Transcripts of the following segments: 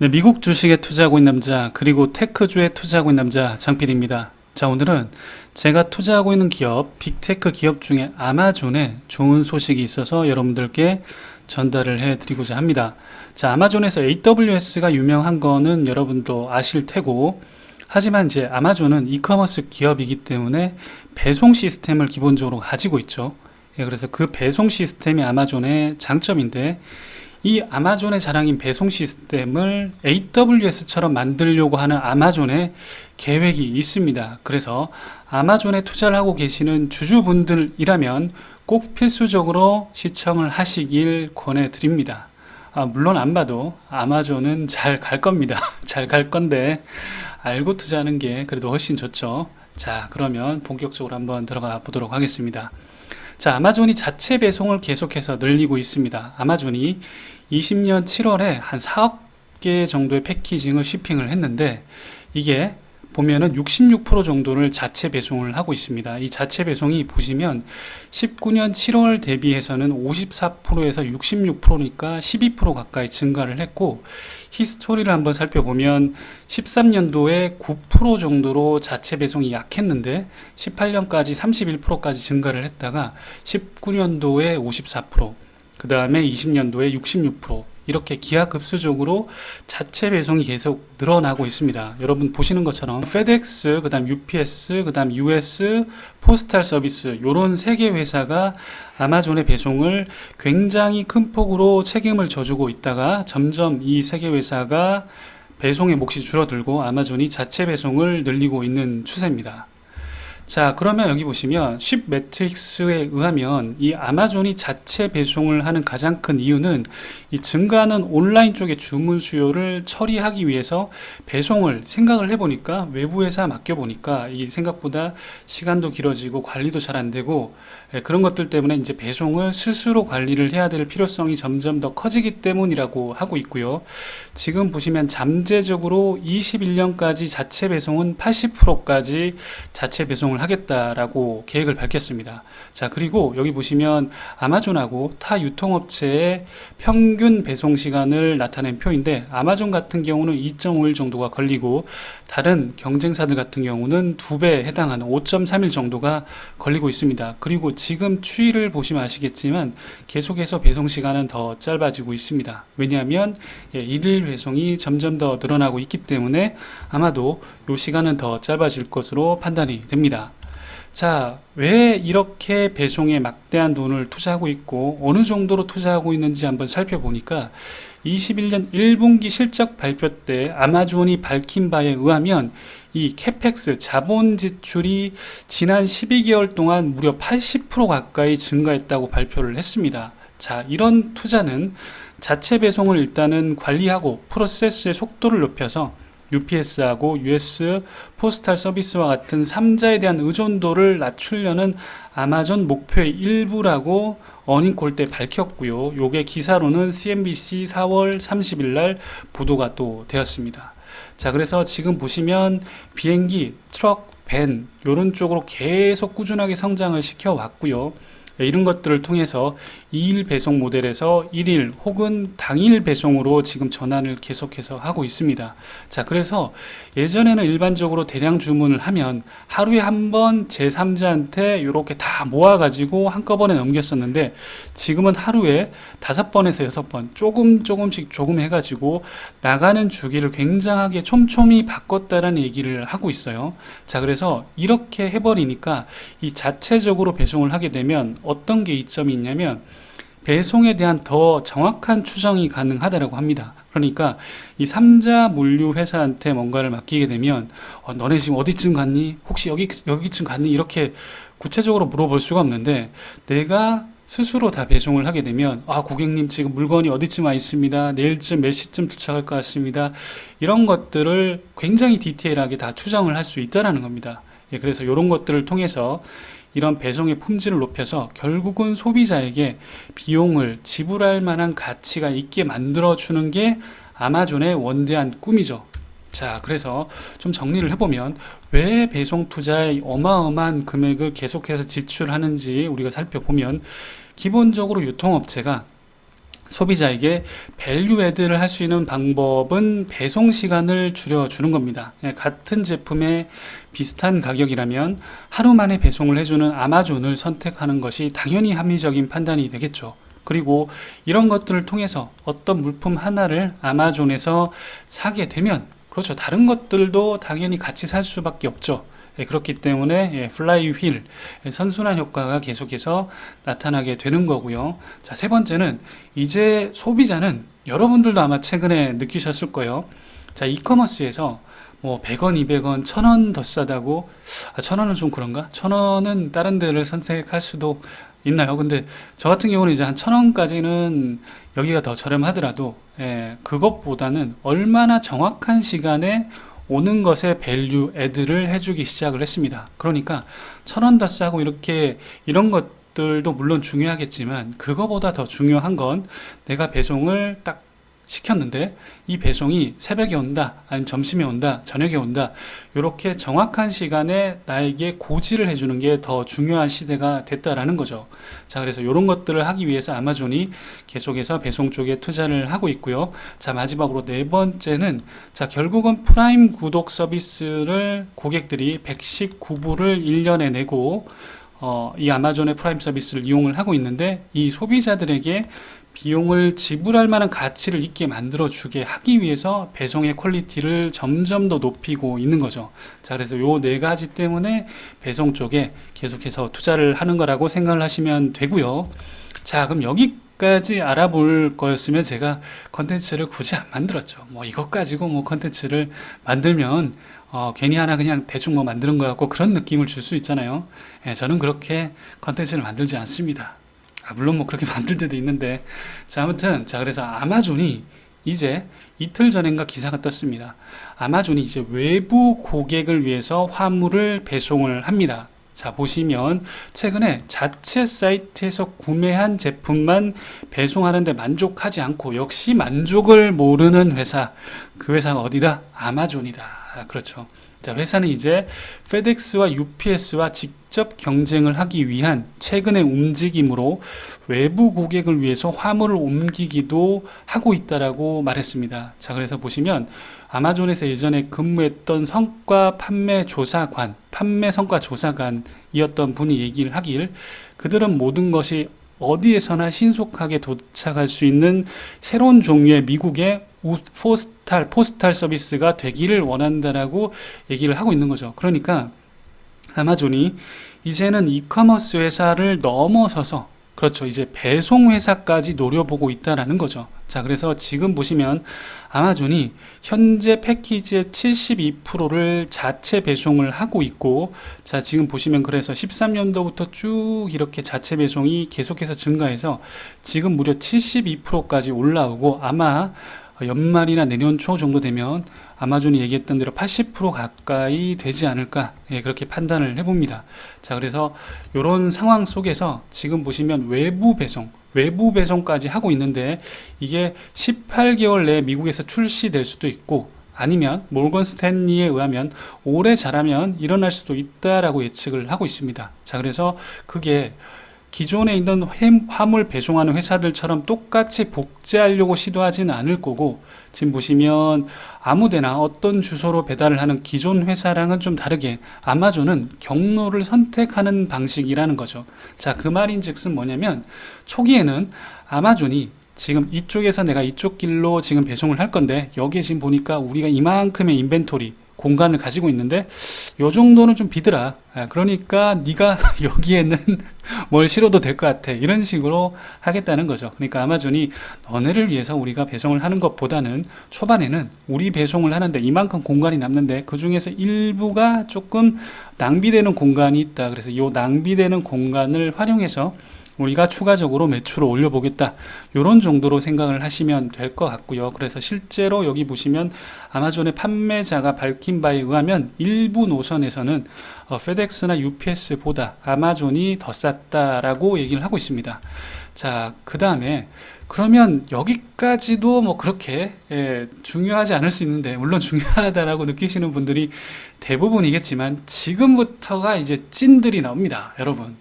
네, 미국 주식에 투자하고 있는 남자, 그리고 테크주에 투자하고 있는 남자 장필입니다. 자, 오늘은 제가 투자하고 있는 기업, 빅테크 기업 중에 아마존에 좋은 소식이 있어서 여러분들께 전달을 해드리고자 합니다. 자, 아마존에서 AWS가 유명한 거는 여러분도 아실 테고, 하지만 이제 아마존은 이커머스 기업이기 때문에 배송 시스템을 기본적으로 가지고 있죠. 예, 그래서 그 배송 시스템이 아마존의 장점인데, 이 아마존의 자랑인 배송 시스템을 AWS처럼 만들려고 하는 아마존의 계획이 있습니다. 그래서 아마존에 투자를 하고 계시는 주주분들이라면 꼭 필수적으로 시청을 하시길 권해드립니다. 물론 안 봐도 아마존은 잘 갈 겁니다. 잘 갈 건데 알고 투자하는 게 그래도 훨씬 좋죠. 자, 그러면 본격적으로 한번 들어가 보도록 하겠습니다. 자, 아마존이 자체 배송을 계속해서 늘리고 있습니다. 아마존이 20년 7월에 한 4억 개 정도의 패키징을 쉬핑을 했는데, 이게 보면은 66% 정도를 자체 배송을 하고 있습니다. 이 자체 배송이 보시면 19년 7월 대비해서는 54%에서 66%니까 12% 가까이 증가를 했고, 히스토리를 한번 살펴보면 13년도에 9% 정도로 자체 배송이 약했는데 18년까지 31%까지 증가를 했다가 19년도에 54%, 그 다음에 20년도에 66%, 이렇게 기하급수적으로 자체 배송이 계속 늘어나고 있습니다. 여러분 보시는 것처럼 페덱스, 그 다음 UPS, 그 다음 US, 포스탈 서비스, 요런 세 개 회사가 아마존의 배송을 굉장히 큰 폭으로 책임을 져주고 있다가 점점 이 세 개 회사가 배송의 몫이 줄어들고 아마존이 자체 배송을 늘리고 있는 추세입니다. 자, 그러면 여기 보시면 쉽 매트릭스에 의하면 이 아마존이 자체 배송을 하는 가장 큰 이유는 이 증가하는 온라인 쪽의 주문 수요를 처리하기 위해서 배송을 생각을 해보니까 외부 회사 맡겨보니까 이 생각보다 시간도 길어지고 관리도 잘 안 되고, 그런 것들 때문에 이제 배송을 스스로 관리를 해야 될 필요성이 점점 더 커지기 때문이라고 하고 있고요. 지금 보시면 잠재적으로 21년까지 자체 배송은 80%까지 자체 배송을 하겠다라고 계획을 밝혔습니다. 자, 그리고 여기 보시면 아마존하고 타 유통업체의 평균 배송 시간을 나타낸 표인데, 아마존 같은 경우는 2.5일 정도가 걸리고 다른 경쟁사들 같은 경우는 2배에 해당하는 5.3일 정도가 걸리고 있습니다. 그리고 지금 추이를 보시면 아시겠지만 계속해서 배송 시간은 더 짧아지고 있습니다. 왜냐하면 일일 배송이 점점 더 늘어나고 있기 때문에 아마도 이 시간은 더 짧아질 것으로 판단이 됩니다. 자, 왜 이렇게 배송에 막대한 돈을 투자하고 있고 어느 정도로 투자하고 있는지 한번 살펴보니까 21년 1분기 실적 발표 때 아마존이 밝힌 바에 의하면 이 캐펙스 자본 지출이 지난 12개월 동안 무려 80% 가까이 증가했다고 발표를 했습니다. 자, 이런 투자는 자체 배송을 일단은 관리하고 프로세스의 속도를 높여서 UPS하고 US 포스탈 서비스와 같은 3자에 대한 의존도를 낮추려는 아마존 목표의 일부라고 어닝콜 때 밝혔고요. 요게 기사로는 CNBC 4월 30일 날 보도가 또 되었습니다. 자, 그래서 지금 보시면 비행기, 트럭, 밴 요런 쪽으로 계속 꾸준하게 성장을 시켜 왔고요. 이런 것들을 통해서 2일 배송 모델에서 1일 혹은 당일 배송으로 지금 전환을 계속해서 하고 있습니다. 자, 그래서 예전에는 일반적으로 대량 주문을 하면 하루에 한 번 제3자한테 이렇게 다 모아가지고 한꺼번에 넘겼었는데, 지금은 하루에 5번에서 6번 조금 해가지고 나가는 주기를 굉장하게 촘촘히 바꿨다라는 얘기를 하고 있어요. 자, 그래서 이렇게 해버리니까 이 자체적으로 배송을 하게 되면 어떤 게 이점이 있냐면 배송에 대한 더 정확한 추정이 가능하다고 합니다. 그러니까 이 3자 물류 회사한테 뭔가를 맡기게 되면 너네 지금 어디쯤 갔니? 혹시 여기쯤 갔니? 이렇게 구체적으로 물어볼 수가 없는데, 내가 스스로 다 배송을 하게 되면 고객님 지금 물건이 어디쯤 와 있습니다. 내일쯤 몇 시쯤 도착할 것 같습니다. 이런 것들을 굉장히 디테일하게 다 추정을 할 수 있다는 겁니다. 그래서 이런 것들을 통해서 이런 배송의 품질을 높여서 결국은 소비자에게 비용을 지불할 만한 가치가 있게 만들어주는 게 아마존의 원대한 꿈이죠. 자, 그래서 좀 정리를 해보면 왜 배송 투자에 어마어마한 금액을 계속해서 지출하는지 우리가 살펴보면, 기본적으로 유통업체가 소비자에게 밸류 애드를 할 수 있는 방법은 배송 시간을 줄여주는 겁니다. 같은 제품의 비슷한 가격이라면 하루 만에 배송을 해주는 아마존을 선택하는 것이 당연히 합리적인 판단이 되겠죠. 그리고 이런 것들을 통해서 어떤 물품 하나를 아마존에서 사게 되면, 그렇죠, 다른 것들도 당연히 같이 살 수밖에 없죠. 그렇기 때문에 플라이 휠, 선순환 효과가 계속해서 나타나게 되는 거고요. 자, 세 번째는 이제 소비자는, 여러분들도 아마 최근에 느끼셨을 거예요. 자, 이커머스에서 뭐 100원, 200원, 1000원 더 싸다고, 1000원은 좀 그런가? 1000원은 다른 데를 선택할 수도 있나요? 근데 저 같은 경우는 이제 한 1000원까지는 여기가 더 저렴하더라도, 그것보다는 얼마나 정확한 시간에 오는 것에 밸류 애드를 해주기 시작을 했습니다. 그러니까 1000원 더 싸고 이렇게 이런 것들도 물론 중요하겠지만, 그거보다 더 중요한 건 내가 배송을 딱 시켰는데 이 배송이 새벽에 온다, 아니면 점심에 온다, 저녁에 온다, 이렇게 정확한 시간에 나에게 고지를 해주는 게 더 중요한 시대가 됐다라는 거죠. 자, 그래서 이런 것들을 하기 위해서 아마존이 계속해서 배송 쪽에 투자를 하고 있고요. 자, 마지막으로 네 번째는, 자, 결국은 프라임 구독 서비스를 고객들이 119불을 1년에 내고 이 아마존의 프라임 서비스를 이용을 하고 있는데, 이 소비자들에게 비용을 지불할 만한 가치를 있게 만들어 주게 하기 위해서 배송의 퀄리티를 점점 더 높이고 있는 거죠. 자, 그래서 요 네 가지 때문에 배송 쪽에 계속해서 투자를 하는 거라고 생각을 하시면 되고요. 자, 그럼 여기까지 알아볼 거였으면 제가 컨텐츠를 굳이 안 만들었죠. 뭐 이것 가지고 뭐 컨텐츠를 만들면 괜히 하나 그냥 대충 뭐 만드는 것 같고 그런 느낌을 줄 수 있잖아요. 저는 그렇게 컨텐츠를 만들지 않습니다. 물론 뭐 그렇게 만들 때도 있는데. 자, 아무튼, 자, 그래서 아마존이 이제 이틀 전인가 기사가 떴습니다. 아마존이 이제 외부 고객을 위해서 화물을 배송을 합니다. 자, 보시면 최근에 자체 사이트에서 구매한 제품만 배송하는데 만족하지 않고 역시 만족을 모르는 회사, 그 회사가 어디다? 아마존이다. 그렇죠. 자, 회사는 이제 페덱스와 UPS와 직접 경쟁을 하기 위한 최근의 움직임으로 외부 고객을 위해서 화물을 옮기기도 하고 있다라고 말했습니다. 자, 그래서 보시면 아마존에서 예전에 근무했던 판매 성과 조사관이었던 분이 얘기를 하길, 그들은 모든 것이 어디에서나 신속하게 도착할 수 있는 새로운 종류의 미국의 포스탈 서비스가 되기를 원한다라고 얘기를 하고 있는 거죠. 그러니까 아마존이 이제는 이커머스 회사를 넘어서서, 그렇죠, 이제 배송 회사까지 노려보고 있다라는 거죠. 자, 그래서 지금 보시면 아마존이 현재 패키지의 72%를 자체 배송을 하고 있고, 자, 지금 보시면 그래서 13년도부터 쭉 이렇게 자체 배송이 계속해서 증가해서 지금 무려 72%까지 올라오고, 아마 연말이나 내년 초 정도 되면 아마존이 얘기했던 대로 80% 가까이 되지 않을까, 그렇게 판단을 해봅니다. 자, 그래서 이런 상황 속에서 지금 보시면 외부 배송까지 하고 있는데, 이게 18개월 내에 미국에서 출시될 수도 있고, 아니면 모건 스탠리에 의하면 올해 잘하면 일어날 수도 있다라고 예측을 하고 있습니다. 자, 그래서 그게 기존에 있는 화물 배송하는 회사들처럼 똑같이 복제하려고 시도하지는 않을 거고, 지금 보시면 아무데나 어떤 주소로 배달을 하는 기존 회사랑은 좀 다르게 아마존은 경로를 선택하는 방식이라는 거죠. 자, 그 말인즉슨 뭐냐면, 초기에는 아마존이 지금 이쪽에서 내가 이쪽 길로 지금 배송을 할 건데, 여기에 지금 보니까 우리가 이만큼의 인벤토리 공간을 가지고 있는데 요 정도는 좀 비더라. 그러니까 네가 여기에는 뭘 실어도 될 것 같아. 이런 식으로 하겠다는 거죠. 그러니까 아마존이 너네를 위해서 우리가 배송을 하는 것보다는 초반에는 우리 배송을 하는데 이만큼 공간이 남는데 그 중에서 일부가 조금 낭비되는 공간이 있다. 그래서 이 낭비되는 공간을 활용해서 우리가 추가적으로 매출을 올려보겠다, 이런 정도로 생각을 하시면 될 것 같고요. 그래서 실제로 여기 보시면 아마존의 판매자가 밝힌 바에 의하면 일부 노선에서는 페덱스나 UPS보다 아마존이 더 쌌다라고 얘기를 하고 있습니다. 자, 그 다음에 그러면 여기까지도 뭐 그렇게 중요하지 않을 수 있는데, 물론 중요하다라고 느끼시는 분들이 대부분이겠지만 지금부터가 이제 찐들이 나옵니다. 여러분,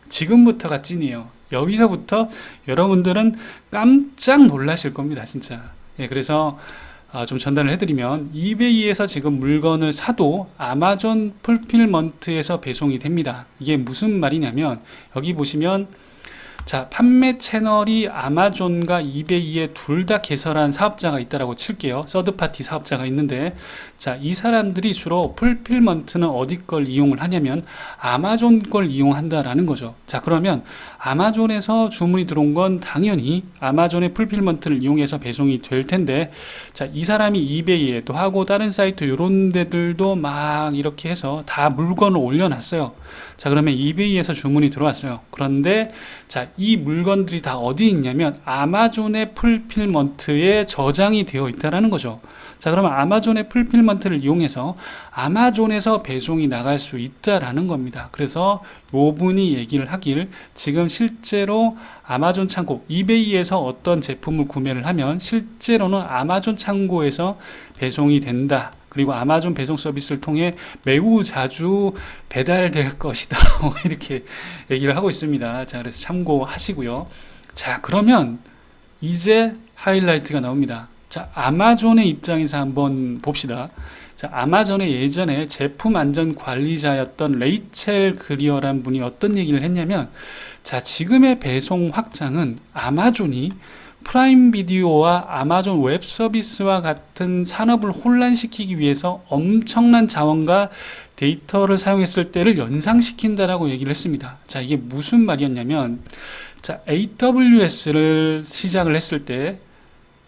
지금부터가 찐이에요. 여기서부터 여러분들은 깜짝 놀라실 겁니다, 진짜. 예, 그래서 좀 전달을 해드리면 이베이에서 지금 물건을 사도 아마존 풀필먼트에서 배송이 됩니다. 이게 무슨 말이냐면 여기 보시면 자, 판매 채널이 아마존과 이베이에 둘 다 개설한 사업자가 있다라고 칠게요. 서드파티 사업자가 있는데, 자, 이 사람들이 주로 풀필먼트는 어디 걸 이용을 하냐면 아마존 걸 이용한다라는 거죠. 자, 그러면 아마존에서 주문이 들어온 건 당연히 아마존의 풀필먼트를 이용해서 배송이 될 텐데, 자, 이 사람이 이베이에도 하고 다른 사이트 이런 데들도 막 이렇게 해서 다 물건을 올려놨어요. 자, 그러면 이베이에서 주문이 들어왔어요. 그런데 자, 이 물건들이 다 어디 있냐면 아마존의 풀필먼트에 저장이 되어 있다라는 거죠. 자, 그러면 아마존의 풀필먼트를 이용해서 아마존에서 배송이 나갈 수 있다라는 겁니다. 그래서 요 분이 얘기를 하길 지금 실제로 아마존 창고, 이베이에서 어떤 제품을 구매를 하면 실제로는 아마존 창고에서 배송이 된다. 그리고 아마존 배송 서비스를 통해 매우 자주 배달될 것이다. 이렇게 얘기를 하고 있습니다. 자, 그래서 참고하시고요. 자, 그러면 이제 하이라이트가 나옵니다. 자, 아마존의 입장에서 한번 봅시다. 자, 아마존의 예전에 제품 안전 관리자였던 레이첼 그리어란 분이 어떤 얘기를 했냐면, 자, 지금의 배송 확장은 아마존이 프라임 비디오와 아마존 웹 서비스와 같은 산업을 혼란시키기 위해서 엄청난 자원과 데이터를 사용했을 때를 연상시킨다라고 얘기를 했습니다. 자, 이게 무슨 말이었냐면, 자, AWS를 시작을 했을 때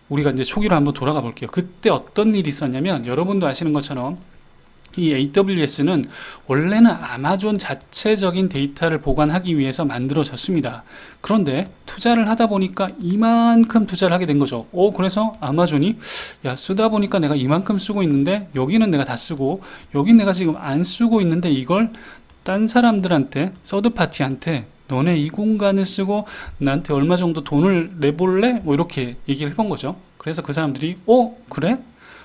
우리가 이제 초기로 한번 돌아가 볼게요. 그때 어떤 일이 있었냐면, 여러분도 아시는 것처럼 이 AWS는 원래는 아마존 자체적인 데이터를 보관하기 위해서 만들어졌습니다. 그런데 투자를 하다 보니까 이만큼 투자를 하게 된 거죠. 그래서 아마존이 야, 쓰다 보니까 내가 이만큼 쓰고 있는데 여기는 내가 다 쓰고 여기 내가 지금 안 쓰고 있는데 이걸 딴 사람들한테, 서드파티한테 너네 이 공간을 쓰고 나한테 얼마 정도 돈을 내볼래? 뭐 이렇게 얘기를 해본 거죠. 그래서 그 사람들이 그래?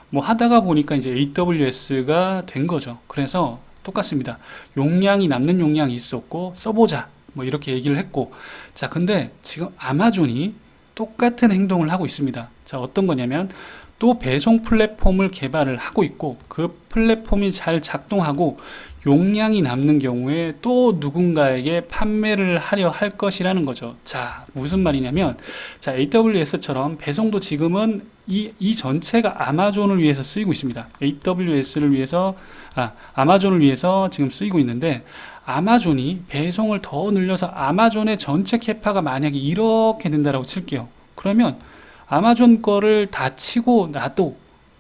뭐 하다가 보니까 이제 AWS가 된 거죠. 그래서 똑같습니다. 용량이 남는 용량이 있었고 써보자 뭐 이렇게 얘기를 했고, 자, 근데 지금 아마존이 똑같은 행동을 하고 있습니다. 자, 어떤 거냐면 또 배송 플랫폼을 개발을 하고 있고 그 플랫폼이 잘 작동하고 용량이 남는 경우에 또 누군가에게 판매를 하려 할 것이라는 거죠. 자, 무슨 말이냐면, 자, AWS처럼 배송도 지금은 이 전체가 아마존을 위해서 쓰이고 있습니다. AWS를 위해서, 아마존을 위해서 지금 쓰이고 있는데, 아마존이 배송을 더 늘려서 아마존의 전체 캐파가 만약에 이렇게 된다라고 칠게요. 그러면 아마존 거를 다 치고 나도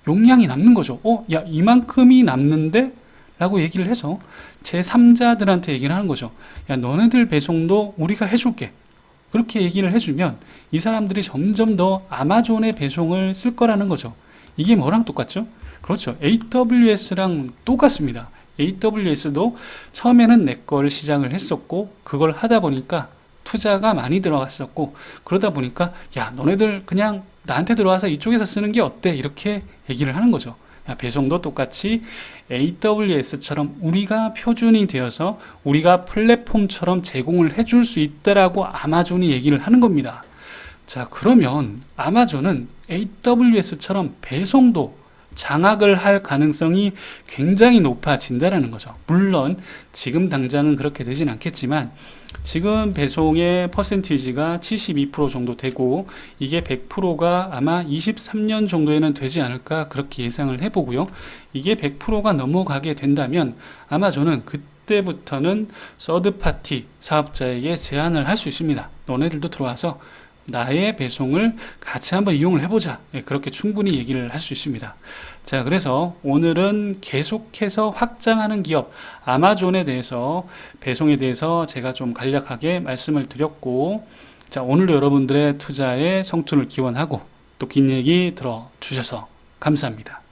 용량이 남는 거죠. 야, 이만큼이 남는데? 라고 얘기를 해서 제3자들한테 얘기를 하는 거죠. 야, 너네들 배송도 우리가 해줄게. 그렇게 얘기를 해주면 이 사람들이 점점 더 아마존의 배송을 쓸 거라는 거죠. 이게 뭐랑 똑같죠? 그렇죠. AWS랑 똑같습니다. AWS도 처음에는 내 걸 시작을 했었고 그걸 하다 보니까 투자가 많이 들어갔었고 그러다 보니까 야, 너네들 그냥 나한테 들어와서 이쪽에서 쓰는 게 어때? 이렇게 얘기를 하는 거죠. 야, 배송도 똑같이 AWS처럼 우리가 표준이 되어서 우리가 플랫폼처럼 제공을 해줄 수 있다라고 아마존이 얘기를 하는 겁니다. 자, 그러면 아마존은 AWS처럼 배송도 장악을 할 가능성이 굉장히 높아진다라는 거죠. 물론 지금 당장은 그렇게 되진 않겠지만 지금 배송의 퍼센티지가 72% 정도 되고 이게 100%가 아마 23년 정도에는 되지 않을까 그렇게 예상을 해보고요. 이게 100%가 넘어가게 된다면 아마존은 그때부터는 서드파티 사업자에게 제안을 할 수 있습니다. 너네들도 들어와서 나의 배송을 같이 한번 이용을 해보자. 그렇게 충분히 얘기를 할 수 있습니다. 자, 그래서 오늘은 계속해서 확장하는 기업 아마존에 대해서 배송에 대해서 제가 좀 간략하게 말씀을 드렸고, 자, 오늘도 여러분들의 투자에 성투를 기원하고 또 긴 얘기 들어주셔서 감사합니다.